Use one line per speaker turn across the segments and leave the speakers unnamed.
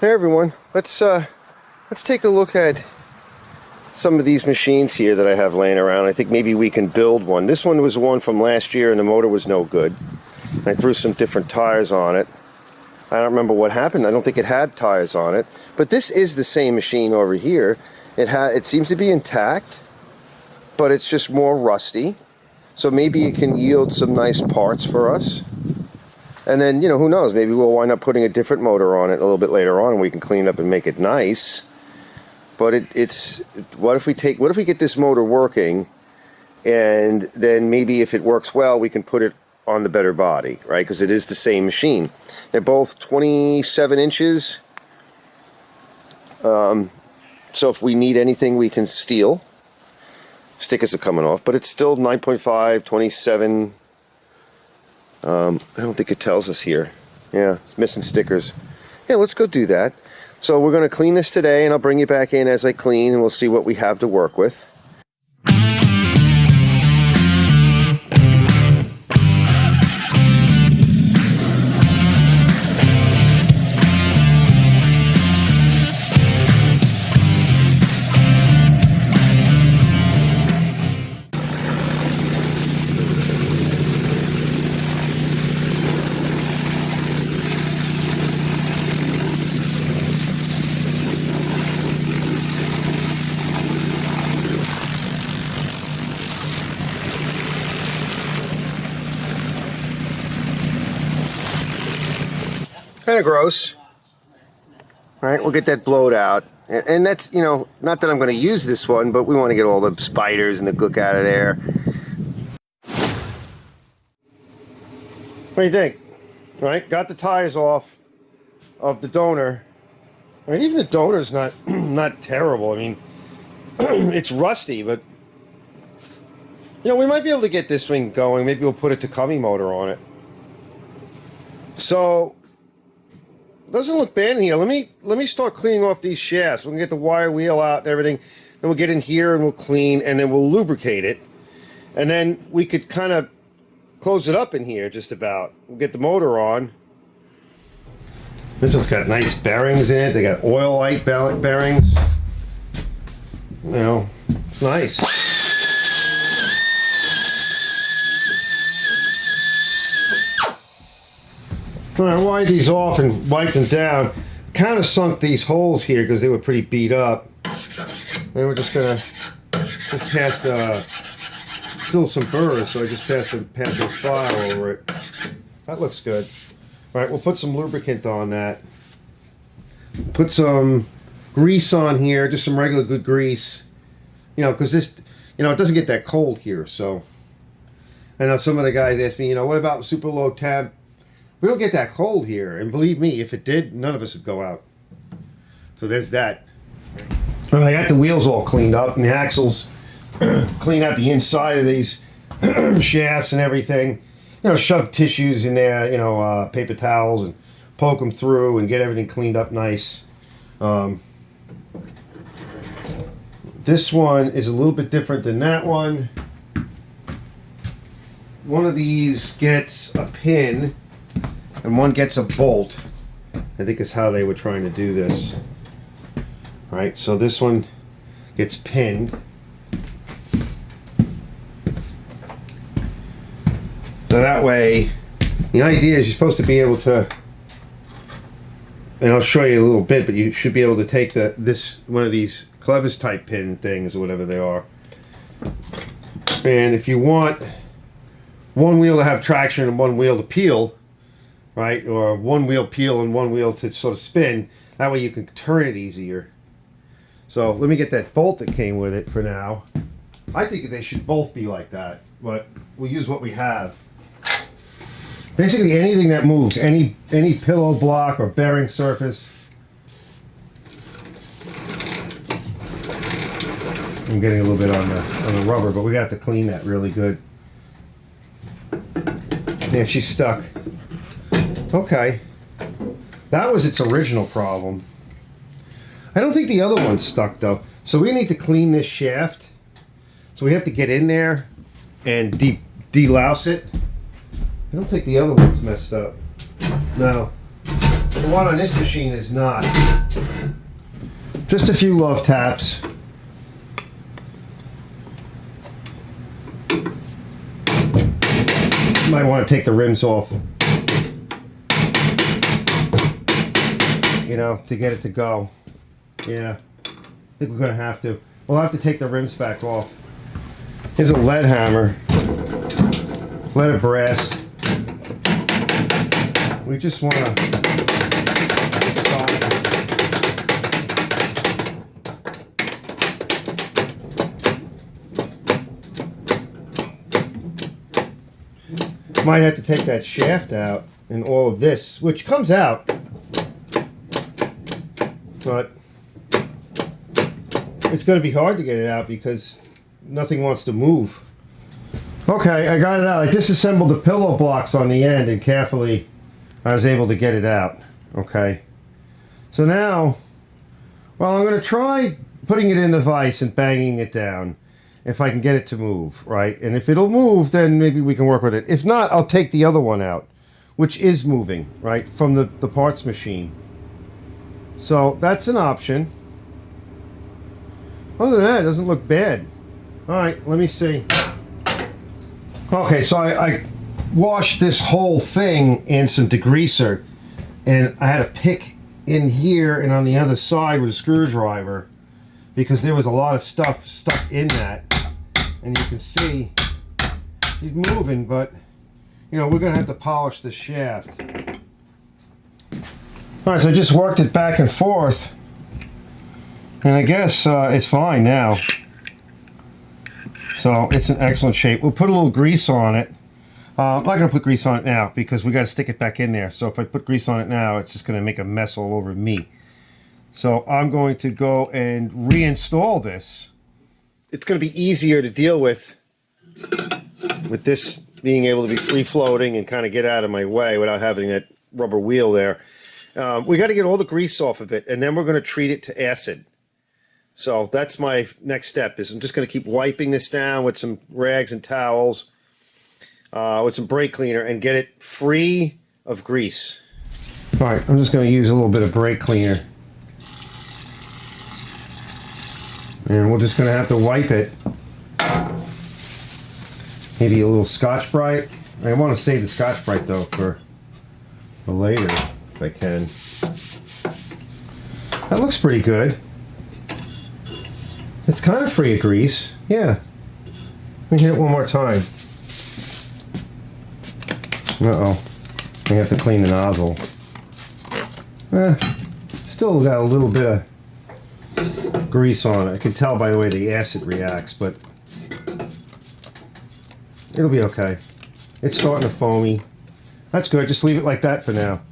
Hey everyone, let's take a look at some of these machines here that I have laying around. I think maybe we can build one. This one was one from last year and the motor was no good. I threw some different tires on it. I don't remember what happened. I don't think it had tires on it. But this is the same machine over here. It seems to be intact, but it's just more rusty. So maybe it can yield some nice parts for us. And then, who knows, maybe we'll wind up putting a different motor on it a little bit later on and we can clean it up and make it nice. But what if we get this motor working, and then maybe if it works well, we can put it on the better body, right? Because it is the same machine. They're both 27 inches. So if we need anything, we can steal. Stickers are coming off, but it's still 9.5, 27. I don't think it tells us here. Yeah, it's missing stickers. Yeah, let's go do that. So we're going to clean this today, and I'll bring you back in as I clean, and we'll see what we have to work with. Kind of gross. All right, we'll get that blowed out. And that's, not that I'm going to use this one, but we want to get all the spiders and the gook out of there. What do you think? All right, got the tires off of the donor. All right, even the donor's not not terrible. I mean, it's rusty, but we might be able to get this thing going. Maybe we'll put a Takumi motor on it. So doesn't look bad in here. Let me start cleaning off these shafts. We can get the wire wheel out and everything. Then we'll get in here and we'll clean, and then we'll lubricate it. And then we could kind of close it up in here just about. We'll get the motor on. This one's got nice bearings in it. They got oil light bearings. It's nice. I wipe these off and wipe them down. Kind of sunk these holes here because they were pretty beat up. And we're just gonna still some burrs, so I just pass this file over it. That looks good. All right, we'll put some lubricant on that. Put some grease on here, just some regular good grease. Because this, it doesn't get that cold here. So I know some of the guys ask me, what about super low temp? We don't get that cold here, and believe me, if it did, none of us would go out. So there's that. And I got the wheels all cleaned up, and the axles. Clean out the inside of these shafts and everything. Shove tissues in there, paper towels, and poke them through and get everything cleaned up nice. This one is a little bit different than that one. One of these gets a pin and one gets a bolt. I think is how they were trying to do this. All right, so this one gets pinned. So that way, the idea is you're supposed to be able to, and I'll show you a little bit, but you should be able to take one of these clevis type pin things or whatever they are. And if you want one wheel to have traction and one wheel to peel, right, or one wheel peel and one wheel to sort of spin, that way you can turn it easier. So let me get that bolt that came with it for now. I think they should both be like that, but we'll use what we have. Basically anything that moves, any pillow block or bearing surface. I'm getting a little bit on the rubber, but we got to clean that really good. Yeah, she's stuck. Okay. That was its original problem. I don't think the other one's stuck though. So we need to clean this shaft. So we have to get in there and delouse it. I don't think the other one's messed up. No. The one on this machine is not. Just a few love taps. Might want to take the rims off, you know, to get it to go. Yeah, I think we're going to have to. We'll have to take the rims back off. Here's a lead hammer, lead of brass. We just want to might have to take that shaft out and all of this, which comes out, but it's going to be hard to get it out because nothing wants to move. Okay, I got it out. I disassembled the pillow blocks on the end and carefully I was able to get it out. Okay, so now, well, I'm going to try putting it in the vise and banging it down if I can get it to move, right? And if it'll move, then maybe we can work with it. If not, I'll take the other one out, which is moving, right, from the parts machine. So that's an option. Other than that, it doesn't look bad. All right, let me see. Okay, so I washed this whole thing in some degreaser, and I had to pick in here and on the other side with a screwdriver because there was a lot of stuff stuck in that. And you can see he's moving, but you know, we're gonna have to polish the shaft. All right, so I just worked it back and forth, and I guess it's fine now. So it's in excellent shape. We'll put a little grease on it. I'm not gonna put grease on it now because we gotta stick it back in there. So if I put grease on it now, it's just gonna make a mess all over me. So I'm going to go and reinstall this. It's going to be easier to deal with this being able to be free floating and kind of get out of my way without having that rubber wheel there. We got to get all the grease off of it, and then we're going to treat it to acid. So that's my next step. Is I'm just going to keep wiping this down with some rags and towels, with some brake cleaner, and get it free of grease. All right, I'm just going to use a little bit of brake cleaner. And we're just going to have to wipe it. Maybe a little Scotch-Brite. I want to save the Scotch-Brite though for later if I can. That looks pretty good. It's kind of free of grease. Yeah. Let me hit it one more time. Uh-oh. I have to clean the nozzle. Still got a little bit of grease on it. I can tell by the way the acid reacts, but it'll be okay. It's starting to foamy. That's good. Just leave it like that for now.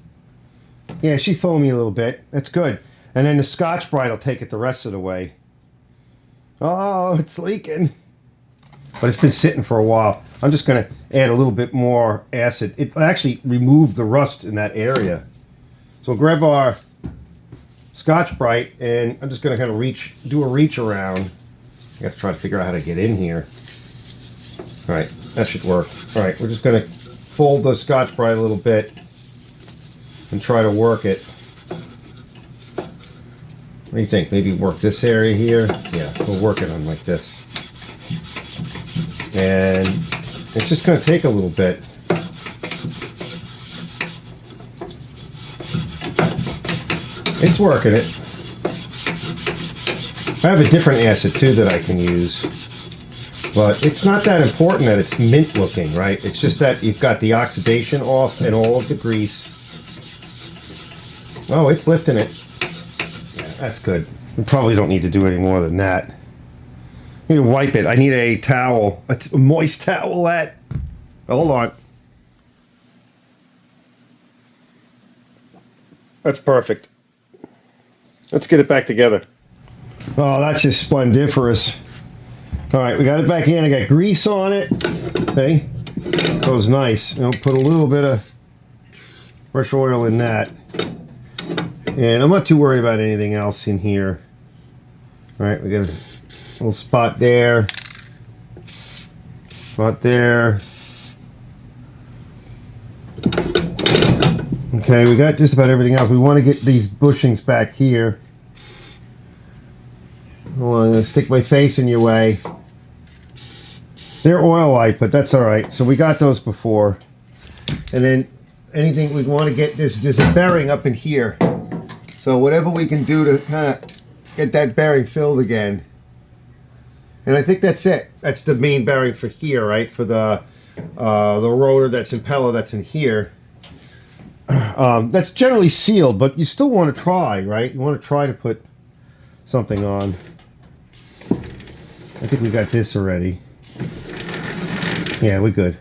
Yeah, she's foamy a little bit. That's good. And then the Scotch-Brite will take it the rest of the way. Oh, it's leaking. But it's been sitting for a while. I'm just going to add a little bit more acid. It actually removed the rust in that area. So we'll grab our Scotch-Brite, and I'm just going to kind of do a reach around. I got to try to figure out how to get in here. All right, that should work. All right, we're just going to fold the Scotch-Brite a little bit and try to work it. What do you think? Maybe work this area here? Yeah, we'll work it on like this. And it's just going to take a little bit. It's working it. I have a different acid too that I can use, but it's not that important that it's mint looking, right? It's just that you've got the oxidation off and all of the grease. Oh, it's lifting it. Yeah, that's good. We probably don't need to do any more than that. I need to wipe it. I need a towel, a moist towelette. Hold on. That's perfect. Let's get it back together. Oh, that's just splendiferous. All right, we got it back in. I got grease on it. Hey, goes nice. You know, put a little bit of fresh oil in that. And I'm not too worried about anything else in here. All right, we got a little spot there. Spot there. Okay, Okay, we got just about everything else. We want to get these bushings back here. Oh, I'm going to stick my face in your way. They're oil light, but that's all right. So we got those before. And then anything we want to get there's a bearing up in here. So whatever we can do to kind of get that bearing filled again. And I think that's it. That's the main bearing for here, right? For the rotor that's impeller that's in here. That's generally sealed, but you still want to try, right? You want to try to put something on. I think we got this already. Yeah, we're good.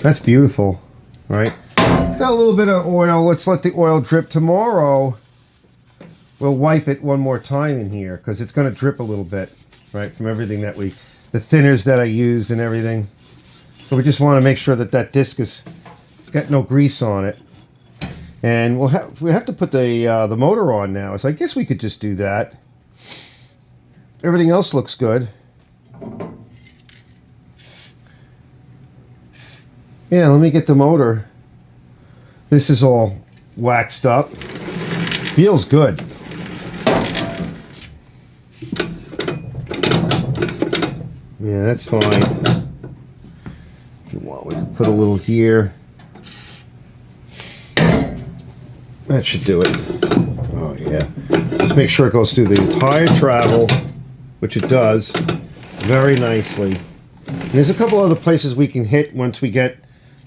That's beautiful, right? It's got a little bit of oil. Let's let the oil drip. Tomorrow, we'll wipe it one more time in here because it's going to drip a little bit, right? From everything that the thinners that I used and everything. So we just want to make sure that that disc has got no grease on it. And we have to put the motor on now. So I guess we could just do that. Everything else looks good. Yeah, let me get the motor. This is all waxed up. Feels good. Yeah, that's fine. If you want, we can put a little here. That should do it. Oh, yeah. Just make sure it goes through the entire travel, which it does very nicely. And there's a couple other places we can hit once we get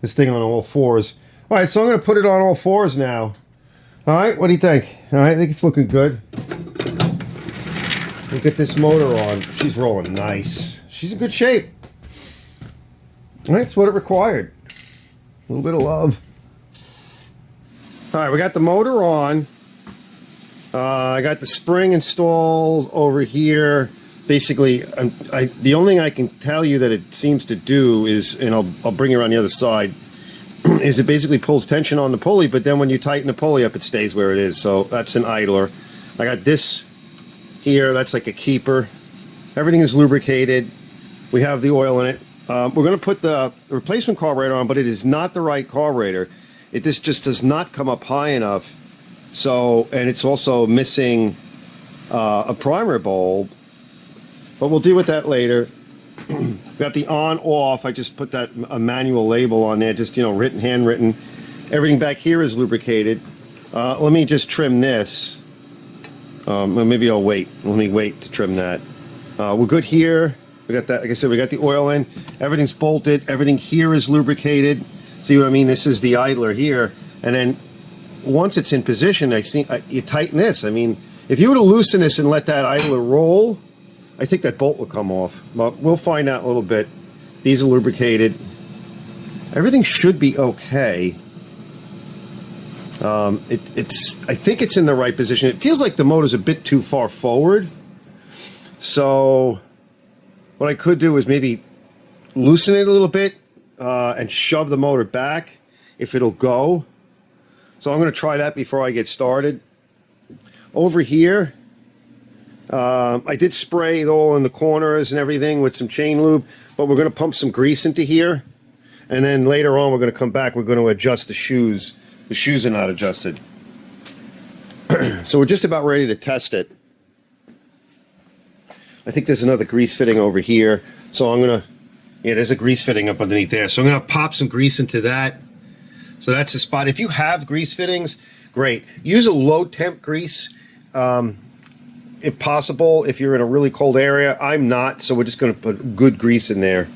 this thing on all fours. All right, so I'm going to put it on all fours now. All right, what do you think? All right, I think it's looking good. We'll get this motor on. She's rolling nice. She's in good shape. All right, that's what it required. A little bit of love. All right, we got the motor on. I got the spring installed over here. Basically, the only thing I can tell you that it seems to do is, and I'll bring you around the other side, is it basically pulls tension on the pulley, but then when you tighten the pulley up, it stays where it is. So that's an idler. I got this here. That's like a keeper. Everything is lubricated. We have the oil in it. We're going to put the replacement carburetor on, but it is not the right carburetor. This just does not come up high enough. So, and it's also missing a primer bulb. But we'll deal with that later. Got the on-off. I just put a manual label on there, just, written, handwritten. Everything back here is lubricated. Let me just trim this. Maybe I'll wait. Let me wait to trim that. We're good here. We got that. Like I said, we got the oil in. Everything's bolted. Everything here is lubricated. See what I mean? This is the idler here. And then once it's in position, you tighten this. I mean, if you were to loosen this and let that idler roll, I think that bolt will come off. But we'll find out in a little bit. These are lubricated. Everything should be okay. I think it's in the right position. It feels like the motor's a bit too far forward. So what I could do is maybe loosen it a little bit and shove the motor back if it'll go. So I'm going to try that before I get started. Over here, I did spray it all in the corners and everything with some chain lube, but we're going to pump some grease into here. And then later on, we're going to come back. We're going to adjust the shoes. The shoes are not adjusted. So we're just about ready to test it. I think there's another grease fitting over here. So I'm going to, yeah, there's a grease fitting up underneath there. So I'm going to pop some grease into that. So that's the spot. If you have grease fittings, great. Use a low temp grease. If possible, if you're in a really cold area. I'm not, so we're just going to put good grease in there.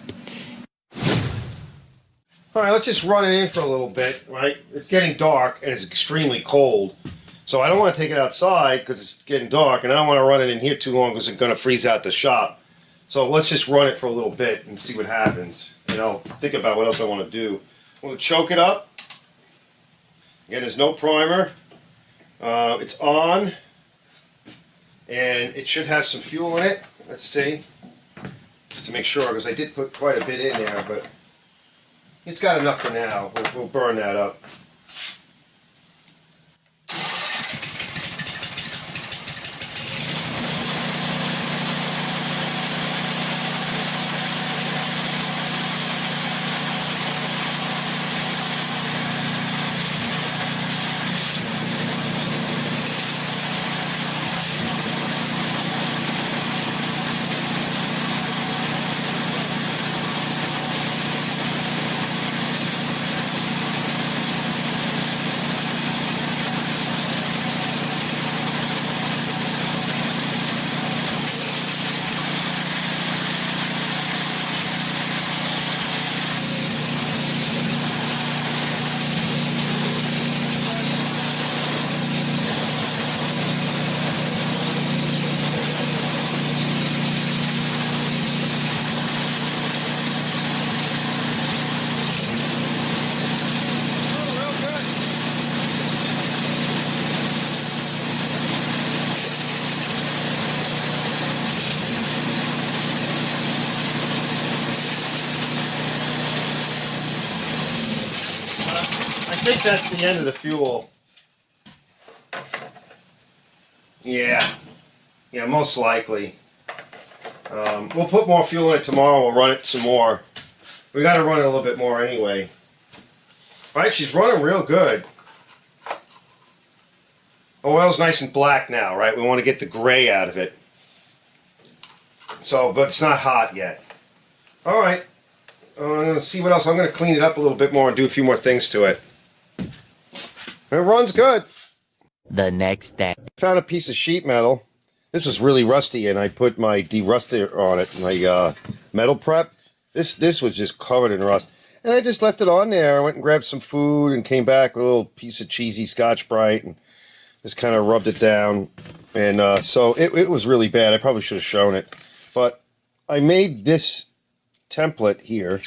All right, let's just run it in for a little bit, right? It's getting dark and it's extremely cold. So I don't want to take it outside because it's getting dark, and I don't want to run it in here too long because it's going to freeze out the shop. So let's just run it for a little bit and see what happens. And I'll think about what else I want to do. I'm going to choke it up. Again, there's no primer. It's on. And it should have some fuel in it. Let's see. Just to make sure, because I did put quite a bit in there, but it's got enough for now. We'll burn that up. think that's the end of the fuel. Yeah, most likely. We'll put more fuel in it tomorrow. We'll run it some more. We got to run it a little bit more anyway. All right, she's running real good. Oil's nice and black now, right? We want to get the gray out of it. So, but it's not hot yet. All right. Let's see what else. I'm going to clean it up a little bit more and do a few more things to it. It runs good.
The next day.
Found a piece of sheet metal. This was really rusty, and I put my deruster on it, my metal prep. This was just covered in rust. And I just left it on there. I went and grabbed some food and came back with a little piece of cheesy Scotch-Brite and just kind of rubbed it down. And so it was really bad. I probably should have shown it. But I made this template here,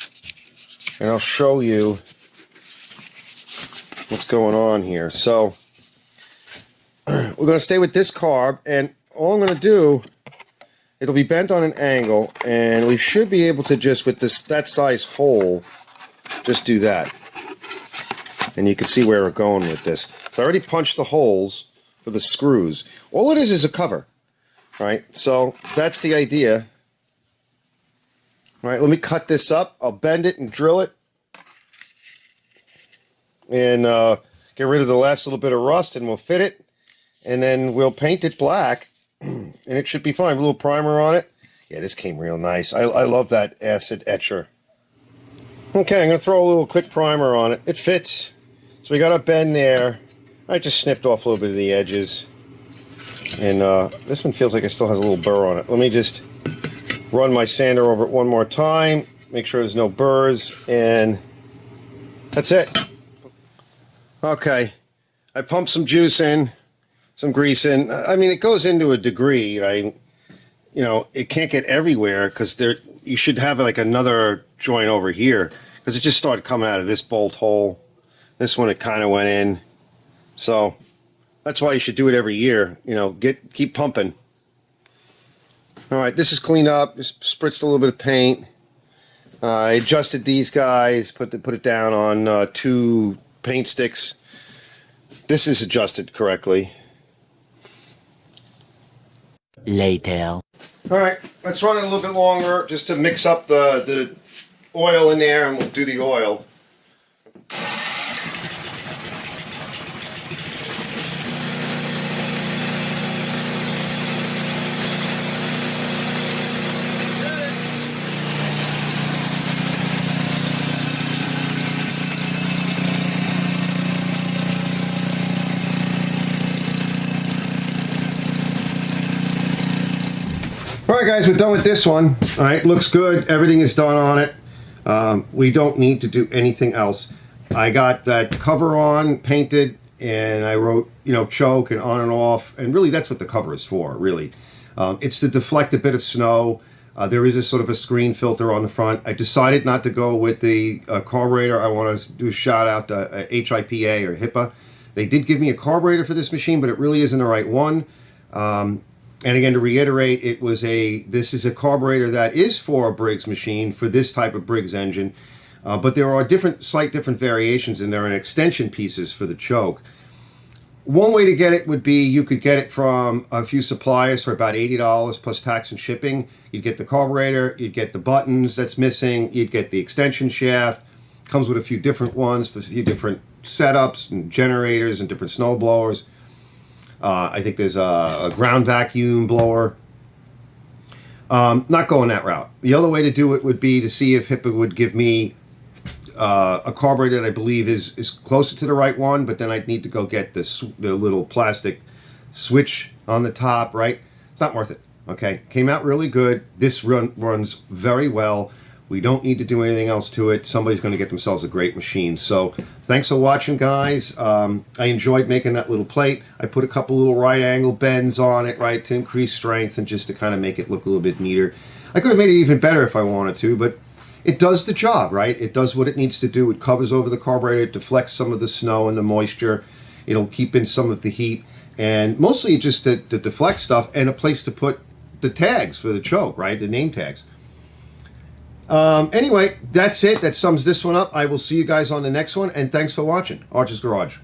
and I'll show you what's going on here. So we're going to stay with this carb, and all I'm going to do, it'll be bent on an angle, and we should be able to just, with that size hole, just do that. And you can see where we're going with this. So I already punched the holes for the screws. All it is a cover, right? So that's the idea. All right, let me cut this up. I'll bend it and drill it. And get rid of the last little bit of rust, and we'll fit it. And then we'll paint it black. And it should be fine. A little primer on it. Yeah, this came real nice. I love that acid etcher. Okay, I'm going to throw a little quick primer on it. It fits. So we got a bend there. I just snipped off a little bit of the edges. And this one feels like it still has a little burr on it. Let me just run my sander over it one more time. Make sure there's no burrs. And that's it. Okay. I pumped some juice in. Some grease in. I mean, it goes into a degree. It can't get everywhere because you should have like another joint over here because it just started coming out of this bolt hole. This one, it kind of went in. So that's why you should do it every year. Keep pumping. All right, this is cleaned up. Just spritzed a little bit of paint. I adjusted these guys. Put it down on 2 paint sticks. This is adjusted correctly.
Later.
All right, let's run it a little bit longer just to mix up the oil in there, and we'll do the oil. Alright guys, we're done with this one. Alright, looks good. Everything is done on it. We don't need to do anything else. I got that cover on, painted, and I wrote, choke and on and off. And really that's what the cover is for, really. It's to deflect a bit of snow. There is a sort of a screen filter on the front. I decided not to go with the carburetor. I want to do a shout out to HIPA or HIPA. They did give me a carburetor for this machine, but it really isn't the right one. And again, to reiterate, this is a carburetor that is for a Briggs machine, for this type of Briggs engine. But there are slight different variations, and there are extension pieces for the choke. One way to get it would be you could get it from a few suppliers for about $80 plus tax and shipping. You'd get the carburetor, you'd get the buttons that's missing, you'd get the extension shaft. Comes with a few different ones for a few different setups and generators and different snow blowers. I think there's a ground vacuum blower. Not going that route. The other way to do it would be to see if HIPA would give me a carburetor that I believe is closer to the right one, but then I'd need to go get the little plastic switch on the top, right? It's not worth it, okay? Came out really good. This runs very well. We don't need to do anything else to it. Somebody's going to get themselves a great machine. So thanks for watching, guys. I enjoyed making that little plate. I put a couple little right angle bends on it, right, to increase strength and just to kind of make it look a little bit neater. I could have made it even better if I wanted to, but it does the job, right? It does what it needs to do. It covers over the carburetor, it deflects some of the snow and the moisture. It'll keep in some of the heat, and mostly just to deflect stuff and a place to put the tags for the choke, right? The name tags. Anyway, that's it. That sums this one up. I will see you guys on the next one, and thanks for watching Archer's Garage.